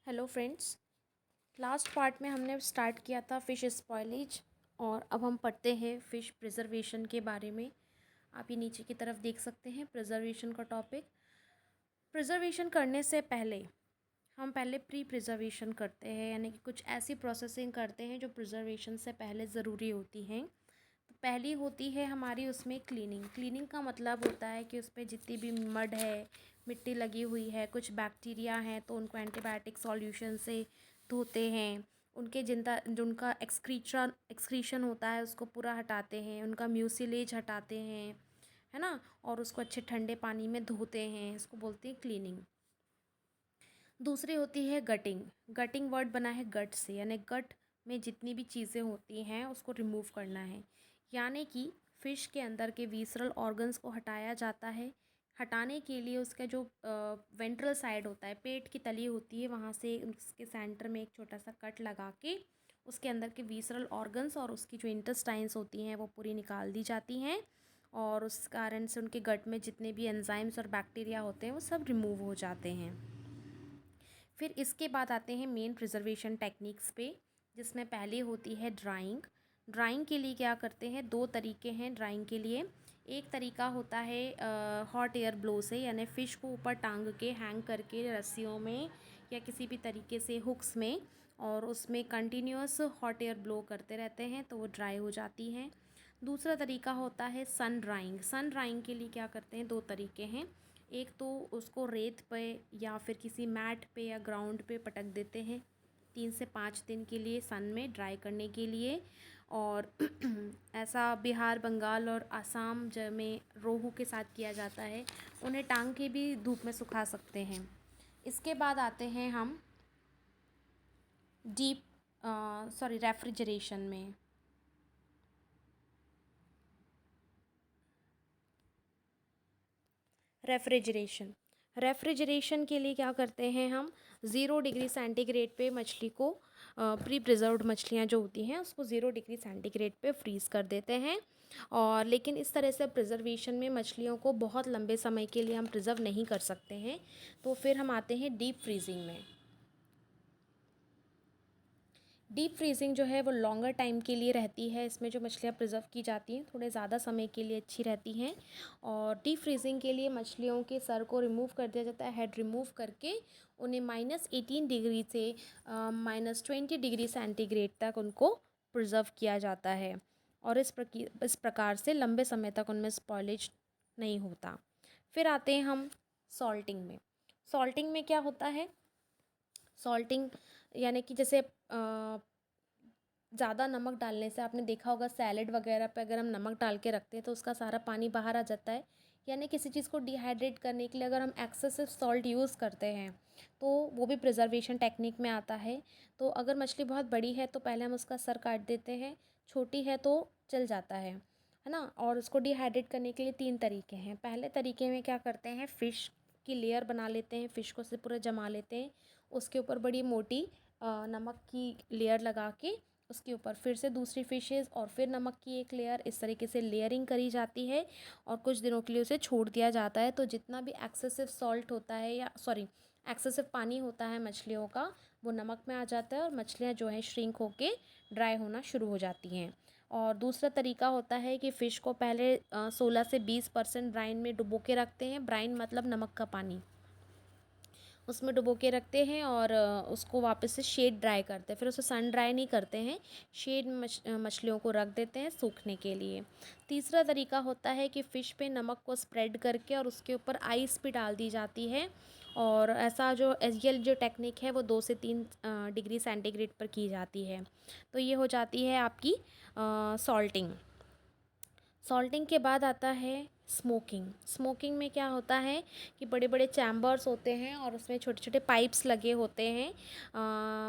Hello friends. Last part में हमने start किया था फ़िश स्पॉयलेज और अब हम पढ़ते हैं फ़िश प्रिजर्वेशन के बारे में। आप ये नीचे की तरफ देख सकते हैं प्रिजर्वेशन का टॉपिक। प्रिजर्वेशन करने से पहले हम पहले प्री प्रिजर्वेशन करते हैं, यानी कि कुछ ऐसी प्रोसेसिंग करते हैं जो प्रिजर्वेशन से पहले ज़रूरी होती हैं। तो पहली होती है हमारी उसमें क्लीनिंग। क्लीनिंग का मतलब होता है कि उस पर जितनी भी मड है, मिट्टी लगी हुई है, कुछ बैक्टीरिया हैं तो उनको एंटीबायोटिक सॉल्यूशन से धोते हैं। उनके जिनका जो उनका एक्सक्रीशन होता है उसको पूरा हटाते हैं, उनका म्यूसिलेज हटाते हैं, है ना। और उसको अच्छे ठंडे पानी में धोते हैं, इसको बोलते हैं क्लीनिंग। दूसरी होती है गटिंग। गटिंग वर्ड बना है गट से, यानी गट में जितनी भी चीज़ें होती हैं उसको रिमूव करना है, यानी कि फ़िश के अंदर के विसरल ऑर्गन्स को हटाया जाता है। हटाने के लिए उसका जो वेंट्रल साइड होता है, पेट की तली होती है, वहाँ से उसके सेंटर में एक छोटा सा कट लगा के उसके अंदर के विसरल ऑर्गन्स और उसकी जो इंटेस्टाइन्स होती हैं वो पूरी निकाल दी जाती हैं, और उस कारण से उनके गट में जितने भी एंजाइम्स और बैक्टीरिया होते हैं वो सब रिमूव हो जाते हैं। फिर इसके बाद आते हैं मेन प्रिजर्वेशन टेक्निक्स पे, जिसमें पहली होती है ड्राइंग। ड्राइंग के लिए क्या करते हैं, दो तरीके हैं ड्राइंग के लिए। एक तरीका होता है हॉट एयर ब्लो से, यानी फ़िश को ऊपर टांग के हैंग करके रस्सियों में या किसी भी तरीके से हुक्स में, और उसमें कंटिन्यूअस हॉट एयर ब्लो करते रहते हैं तो वो ड्राई हो जाती हैं। दूसरा तरीका होता है सन ड्राइंग। सन ड्राइंग के लिए क्या करते हैं, दो तरीके हैं। एक तो उसको रेत पे या फिर किसी मैट पे या ग्राउंड पे पटक देते हैं 3 से 5 दिन के लिए सन में ड्राई करने के लिए। और ऐसा बिहार, बंगाल और आसाम में रोहू के साथ किया जाता है। उन्हें टांग के भी धूप में सुखा सकते हैं। इसके बाद आते हैं हम डीप रेफ्रिजरेशन में। रेफ्रिजरेशन रेफ्रिजरेशन के लिए क्या करते हैं हम, 0 डिग्री सेंटीग्रेड पे मछली को, प्री प्रिजर्व्ड मछलियाँ जो होती हैं उसको 0 डिग्री सेंटीग्रेड पे फ्रीज़ कर देते हैं। और लेकिन इस तरह से प्रिजर्वेशन में मछलियों को बहुत लंबे समय के लिए हम प्रिजर्व नहीं कर सकते हैं, तो फिर हम आते हैं डीप फ्रीजिंग में। डीप फ्रीजिंग जो है वो लॉन्गर टाइम के लिए रहती है। इसमें जो मछलियाँ प्रिजर्व की जाती हैं थोड़े ज़्यादा समय के लिए अच्छी रहती हैं। और डीप फ्रीजिंग के लिए मछलियों के सर को रिमूव कर दिया जाता है, हेड रिमूव करके उन्हें -18 डिग्री से -20 डिग्री सेंटीग्रेड तक उनको प्रिजर्व किया जाता है। और इस प्रकार से लंबे समय तक उनमें स्पॉइलेज नहीं होता। फिर आते हैं हम सॉल्टिंग में। सॉल्टिंग में क्या होता है, सॉल्टिंग यानी कि जैसे ज़्यादा नमक डालने से, आपने देखा होगा सैलेड वगैरह पे अगर हम नमक डाल के रखते हैं तो उसका सारा पानी बाहर आ जाता है। यानी किसी चीज़ को डिहाइड्रेट करने के लिए अगर हम एक्सेसिव सॉल्ट यूज़ करते हैं तो वो भी प्रिजर्वेशन टेक्निक में आता है। तो अगर मछली बहुत बड़ी है तो पहले हम उसका सर काट देते हैं, छोटी है तो चल जाता है ना। और उसको डिहाइड्रेट करने के लिए 3 तरीके हैं। पहले तरीके में क्या करते हैं, फ़िश की लेयर बना लेते हैं, फ़िश को से पूरा जमा लेते हैं, उसके ऊपर बड़ी मोटी नमक की लेयर लगा के उसके ऊपर फिर से दूसरी फ़िशेज़ और फिर नमक की एक लेयर, इस तरीके से लेयरिंग करी जाती है और कुछ दिनों के लिए उसे छोड़ दिया जाता है। तो जितना भी एक्सेसिव सॉल्ट होता है या एक्सेसिव पानी होता है मछलियों का, वो नमक में आ जाता है और मछलियाँ जो हैं श्रिंक होके ड्राई होना शुरू हो जाती हैं। और दूसरा तरीका होता है कि फ़िश को पहले 16 से 20% ब्राइन में डुबो के रखते हैं। ब्राइन मतलब नमक का पानी, उसमें डुबो के रखते हैं और उसको वापस से शेड ड्राई करते हैं। फिर उसे सन ड्राई नहीं करते हैं, शेड में मछलियों को रख देते हैं सूखने के लिए। तीसरा तरीका होता है कि फ़िश पे नमक को स्प्रेड करके और उसके ऊपर आइस भी डाल दी जाती है। और ऐसा ये जो टेक्निक है वो 2 से 3 डिग्री सेंटीग्रेड पर की जाती है। तो ये हो जाती है आपकी सॉल्टिंग। सॉल्टिंग के बाद आता है स्मोकिंग। स्मोकिंग में क्या होता है कि बड़े बड़े चैम्बर्स होते हैं और उसमें छोटे छोटे पाइप्स लगे होते हैं,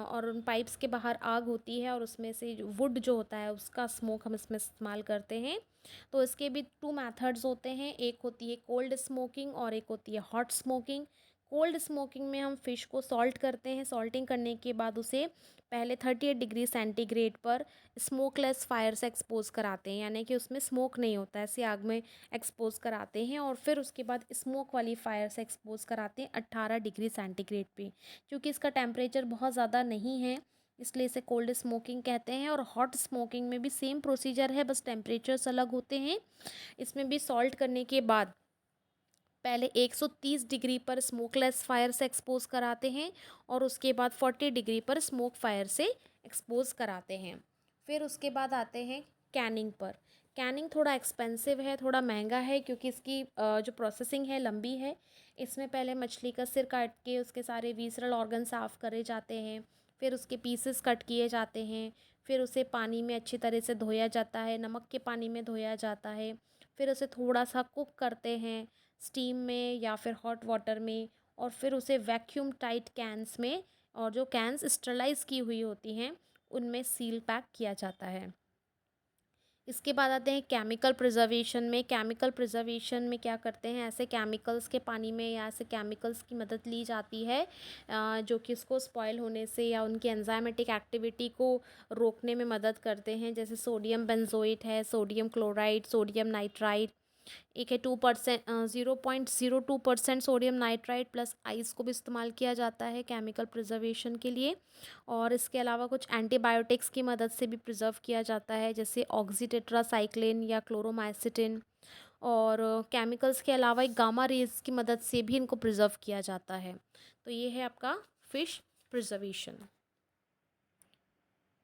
और उन पाइप्स के बाहर आग होती है और उसमें से वुड जो होता है उसका स्मोक हम इसमें इस्तेमाल करते हैं। तो इसके भी 2 मेथड्स होते हैं, एक होती है कोल्ड स्मोकिंग और एक होती है हॉट स्मोकिंग। कोल्ड स्मोकिंग में हम फ़िश को सॉल्ट करते हैं। सॉल्टिंग करने के बाद उसे पहले 38 डिग्री सेंटीग्रेड पर स्मोकलेस फायर से एक्सपोज़ कराते हैं, यानी कि उसमें स्मोक नहीं होता है, ऐसी आग में एक्सपोज़ कराते हैं। और फिर उसके बाद स्मोक वाली फायर से एक्सपोज़ कराते हैं 18 डिग्री सेंटीग्रेड पे। क्योंकि इसका टेम्परेचर बहुत ज़्यादा नहीं है, इसलिए इसे कोल्ड स्मोकिंग कहते हैं। और हॉट स्मोकिंग में भी सेम प्रोसीजर है, बस टेम्परेचर्स अलग होते हैं। इसमें भी सॉल्ट करने के बाद पहले 130 डिग्री पर स्मोकलेस फायर से एक्सपोज कराते हैं और उसके बाद 40 डिग्री पर स्मोक फायर से एक्सपोज कराते हैं। फिर उसके बाद आते हैं कैनिंग पर। कैनिंग थोड़ा एक्सपेंसिव है, थोड़ा महंगा है, क्योंकि इसकी जो प्रोसेसिंग है लंबी है। इसमें पहले मछली का सिर काट के उसके सारे विसरल ऑर्गन साफ़ करे जाते हैं, फिर उसके पीसेस कट किए जाते हैं, फिर उसे पानी में अच्छी तरह से धोया जाता है, नमक के पानी में धोया जाता है। फिर उसे थोड़ा सा कुक करते हैं स्टीम में या फिर हॉट वाटर में, और फिर उसे वैक्यूम टाइट कैंस में, और जो कैंस स्टरलाइज की हुई होती हैं उनमें सील पैक किया जाता है। इसके बाद आते हैं केमिकल प्रिजर्वेशन में। केमिकल प्रिजर्वेशन में क्या करते हैं, ऐसे केमिकल्स के पानी में या ऐसे केमिकल्स की मदद ली जाती है जो कि उसको स्पॉइल होने से या उनकी एंजाइमेटिक एक्टिविटी को रोकने में मदद करते हैं। जैसे सोडियम बेंजोएट है, सोडियम क्लोराइड, सोडियम नाइट्राइट। एक है 2%, 0.02% सोडियम नाइट्राइट प्लस आइस को भी इस्तेमाल किया जाता है केमिकल प्रिजर्वेशन के लिए। और इसके अलावा कुछ एंटीबायोटिक्स की मदद से भी प्रिजर्व किया जाता है, जैसे ऑक्सीटेट्रासाइक्लिन या क्लोरोमाइसिटिन। और केमिकल्स के अलावा एक गामा रेज की मदद से भी इनको प्रिजर्व किया जाता है। तो ये है आपका फिश प्रिजर्वेशन।